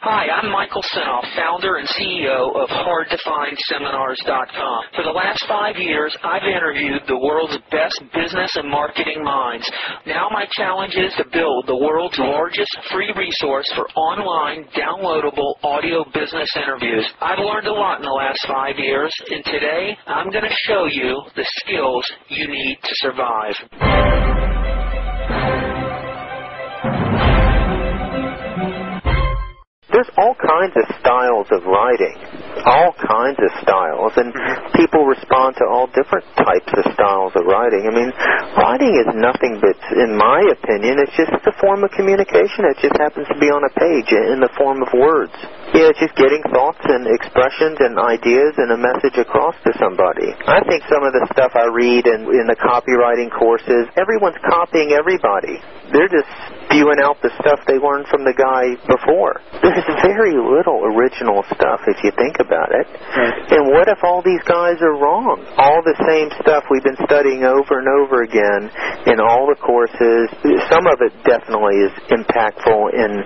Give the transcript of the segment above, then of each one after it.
Hi, I'm Michael Senoff, founder and CEO of HardToFindSeminars.com. For the last 5 years, I've interviewed the world's best business and marketing minds. Now my challenge is to build the world's largest free resource for online, downloadable audio business interviews. I've learned a lot in the last 5 years, and today I'm going to show you the skills you need to survive. There's all kinds of styles of writing, all kinds of styles, and people respond to all different types of styles of writing. I mean, writing is nothing but, in my opinion, it's just a form of communication. It just happens to be on a page in the form of words. Yeah, it's just getting thoughts and expressions and ideas and a message across to somebody. I think some of the stuff I read in the copywriting courses, everyone's copying everybody. They're just spewing out the stuff they learned from the guy before. There's very little original stuff if you think about it. Right. And what if all these guys are wrong? All the same stuff we've been studying over and over again in all the courses. Some of it definitely is impactful and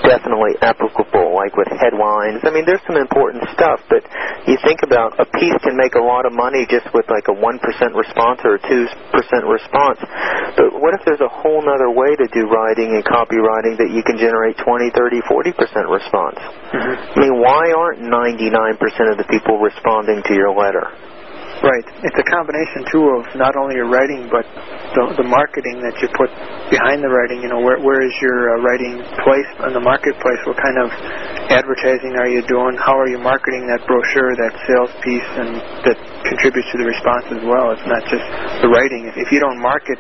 definitely applicable, like with headlines. I mean, there's some important stuff, but you think about a piece can make a lot of money just with like a 1% response or a 2% response. But what if there's a whole other way to do writing and copywriting that you can generate 20, 30, 40% response? I mean, why aren't 99% of the people responding to your letter? Right. It's a combination, too, of not only your writing, but the marketing that you put behind the writing. You know, where is your writing placed in the marketplace? What kind of advertising are you doing? How are you marketing that brochure, that sales piece, and that contributes to the response as well? It's not just the writing. If you don't market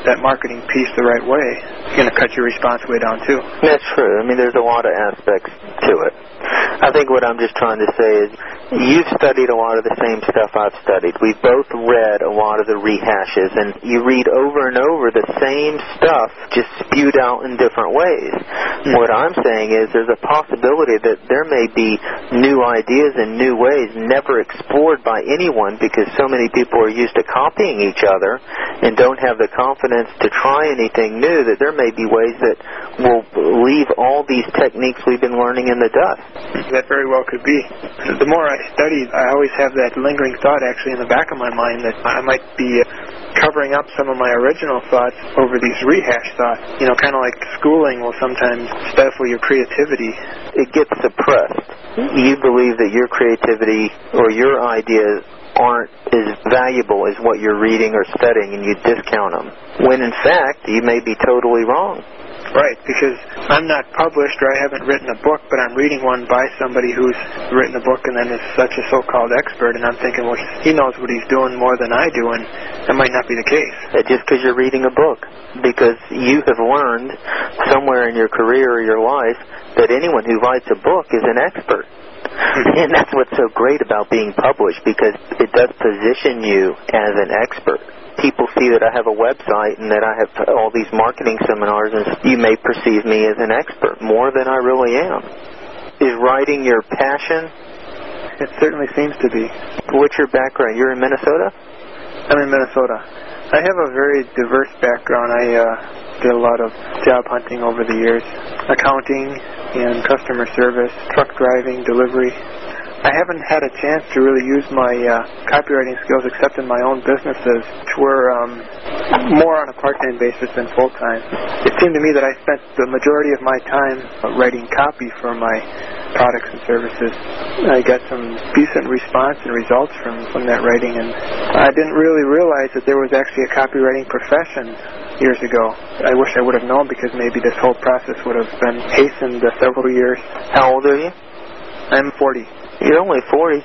that marketing piece the right way, you're going to cut your response way down, too. That's true. I mean, there's a lot of aspects to it. I think what I'm just trying to say is you've studied a lot of the same stuff I've studied. We've both read a lot of the rehashes, and you read over and over the same stuff just spewed out in different ways. What I'm saying is there's a possibility that there may be new ideas and new ways never explored by anyone because so many people are used to copying each other and don't have the confidence to try anything new, that there may be ways that will leave all these techniques we've been learning in the dust. That very well could be. The more I study, I always have that lingering thought actually in the back of my mind that I might be covering up some of my original thoughts over these rehash thoughts. You know, kind of like schooling will sometimes stifle your creativity. It gets suppressed. You believe that your creativity or your ideas aren't as valuable as what you're reading or studying, and you discount them, when in fact you may be totally wrong. Right, because I'm not published or I haven't written a book, but I'm reading one by somebody who's written a book and then is such a so-called expert, and I'm thinking, well, he knows what he's doing more than I do, and that might not be the case. Just because you're reading a book, because you have learned somewhere in your career or your life that anyone who writes a book is an expert. And that's what's so great about being published, because it does position you as an expert. People see that I have a website and that I have all these marketing seminars, and you may perceive me as an expert more than I really am. Is writing your passion? It certainly seems to be. What's your background? You're in Minnesota? I'm in Minnesota. I have a very diverse background. I did a lot of job hunting over the years. Accounting and customer service, truck driving, delivery. I haven't had a chance to really use my copywriting skills except in my own businesses, which were more on a part-time basis than full-time. It seemed to me that I spent the majority of my time writing copy for my products and services. I got some decent response and results from that writing, and I didn't really realize that there was actually a copywriting profession years ago. I wish I would have known, because maybe this whole process would have been hastened several years. How old are you? I'm 40. You're only 40.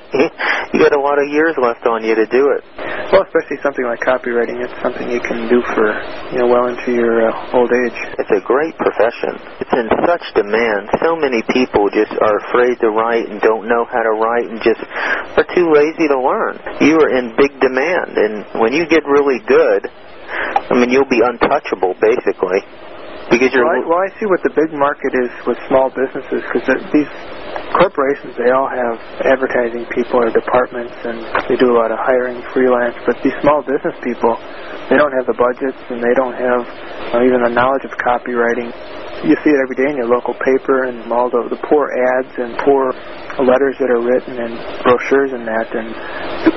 You got a lot of years left on you to do it. Well, especially something like copywriting. It's something you can do for, well into your old age. It's a great profession. It's in such demand. So many people just are afraid to write and don't know how to write and just are too lazy to learn. You are in big demand, and when you get really good, I mean, you'll be untouchable, basically. Because you're... Well, I see what the big market is with small businesses, because these corporations, they all have advertising people or departments, and they do a lot of hiring freelance, but these small business people, they don't have the budgets, and they don't have even the knowledge of copywriting. You see it every day in your local paper and all the poor ads and poor letters that are written and brochures and that. And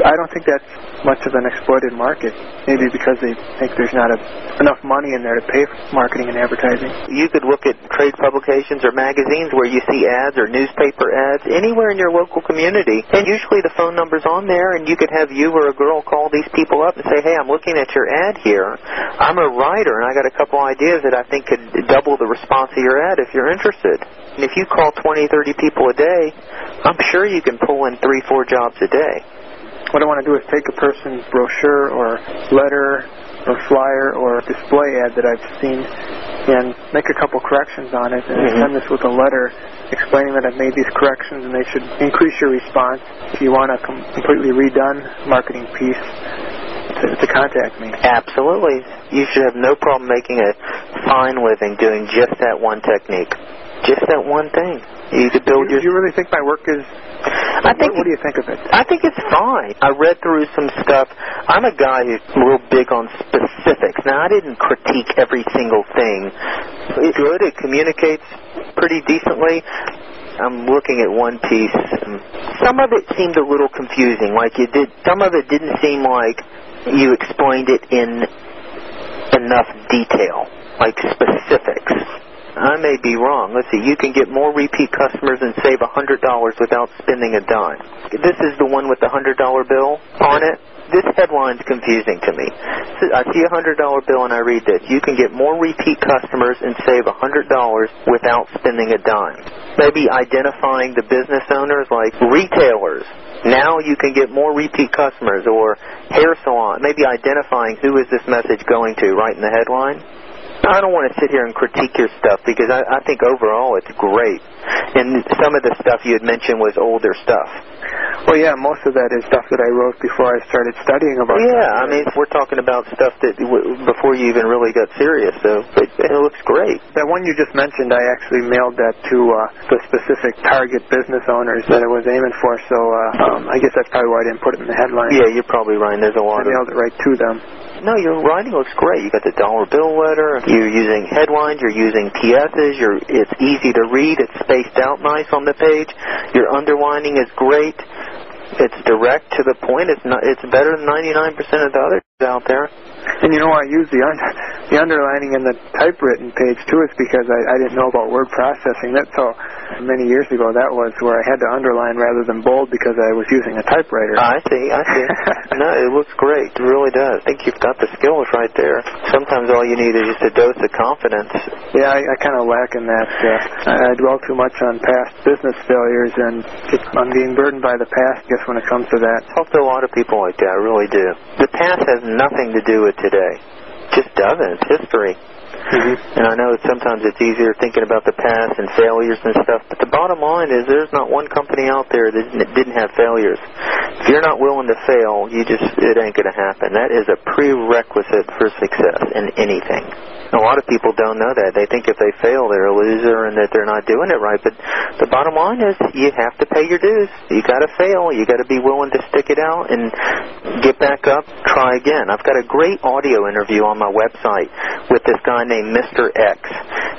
I don't think that's much of an exploited market, maybe because they think there's not enough money in there to pay for marketing and advertising. You could look at trade publications or magazines where you see ads or newspaper ads anywhere in your local community, and usually the phone number's on there, and you could have you or a girl call these people up and say, hey, I'm looking at your ad here. I'm a writer, and I got a couple ideas that I think could double the response of your ad if you're interested. And if you call 20, 30 people a day, I'm sure you can pull in 3-4 jobs a day. What I want to do is take a person's brochure or letter or flyer or display ad that I've seen and make a couple corrections on it and send this with a letter explaining that I've made these corrections and they should increase your response. If you want a completely redone marketing piece, to contact me. Absolutely. You should have no problem making a fine living doing just that one technique. Just that one thing. You could build Do you really think my work is... What do you think of it? I think it's fine. I read through some stuff. I'm a guy who's real big on specifics. Now, I didn't critique every single thing. It's good. It communicates pretty decently. I'm looking at one piece. Some of it seemed a little confusing. Some of it didn't seem like you explained it in enough detail, like specifics. I may be wrong. Let's see. You can get more repeat customers and save $100 without spending a dime. This is the one with the $100 bill on it. This headline's confusing to me. So I see a $100 bill and I read this. You can get more repeat customers and save $100 without spending a dime. Maybe identifying the business owners like retailers. Now you can get more repeat customers, or hair salon. Maybe identifying who is this message going to right in the headline. I don't want to sit here and critique your stuff because I think overall it's great. And some of the stuff you had mentioned was older stuff. Well, yeah, most of that is stuff that I wrote before I started studying about it. Yeah, I mean, we're talking about stuff that before you even really got serious, so it looks great. That one you just mentioned, I actually mailed that to the specific target business owners that I was aiming for, so I guess that's probably why I didn't put it in the headline. Yeah, you're probably right. There's a lot I mailed it right to them. No, your writing looks great. You got the dollar bill letter. You're using headlines. You're using PSs. It's easy to read. It's spaced out nice on the page. Your underlining is great. It's direct to the point. It's better than 99% of the others out there. And you know why I use the underlining in the typewritten page too is because I didn't know about word processing. That's how many years ago that was, where I had to underline rather than bold because I was using a typewriter. I see. No, it looks great. It really does. I think you've got the skills right there. Sometimes all you need is just a dose of confidence. Yeah, I kind of lack in that. I dwell too much on past business failures, and I'm being burdened by the past, I guess, when it comes to that. I talk to a lot of people like that. I really do. The past has nothing to do with today. Just doesn't. It's history. And I know that sometimes it's easier thinking about the past and failures and stuff, but the bottom line is there's not one company out there that didn't have failures. If you're not willing to fail, it ain't going to happen. That is a prerequisite for success in anything. A lot of people don't know that. They think if they fail, they're a loser and that they're not doing it right. But the bottom line is you have to pay your dues. You got to fail. You got to be willing to stick it out and get back up, try again. I've got a great audio interview on my website with this guy named Mr. X.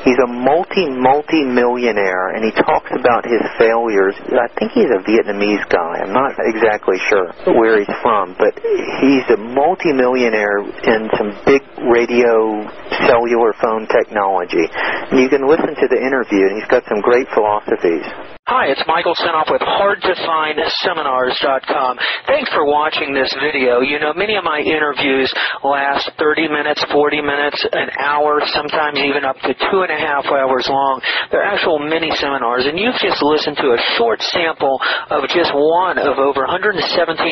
He's a multi-millionaire, and he talks about his failures. I think he's a Vietnamese guy. I'm not exactly sure where he's from, but he's a multi-millionaire in some big radio cellular phone technology. And you can listen to the interview, and he's got some great philosophies. Hi, it's Michael Senoff with HardToFindSeminars.com. Thanks for watching this video. You know, many of my interviews last 30 minutes, 40 minutes, an hour, sometimes even up to 2.5 hours long. They're actual mini seminars, and you've just listened to a short sample of just one of over 117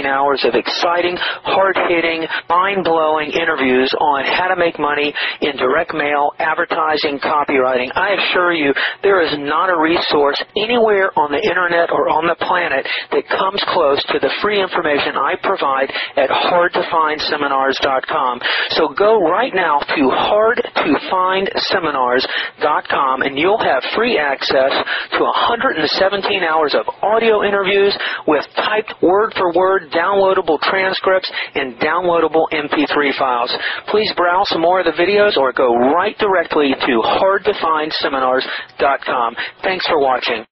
hours of exciting, hard-hitting, mind-blowing interviews on how to make money in direct mail, advertising, copywriting. I assure you, there is not a resource anywhere anywhere on the internet or on the planet that comes close to the free information I provide at hardtofindseminars.com. So go right now to hardtofindseminars.com and you'll have free access to 117 hours of audio interviews with typed word-for-word downloadable transcripts and downloadable MP3 files. Please browse some more of the videos or go right directly to hardtofindseminars.com. Thanks for watching.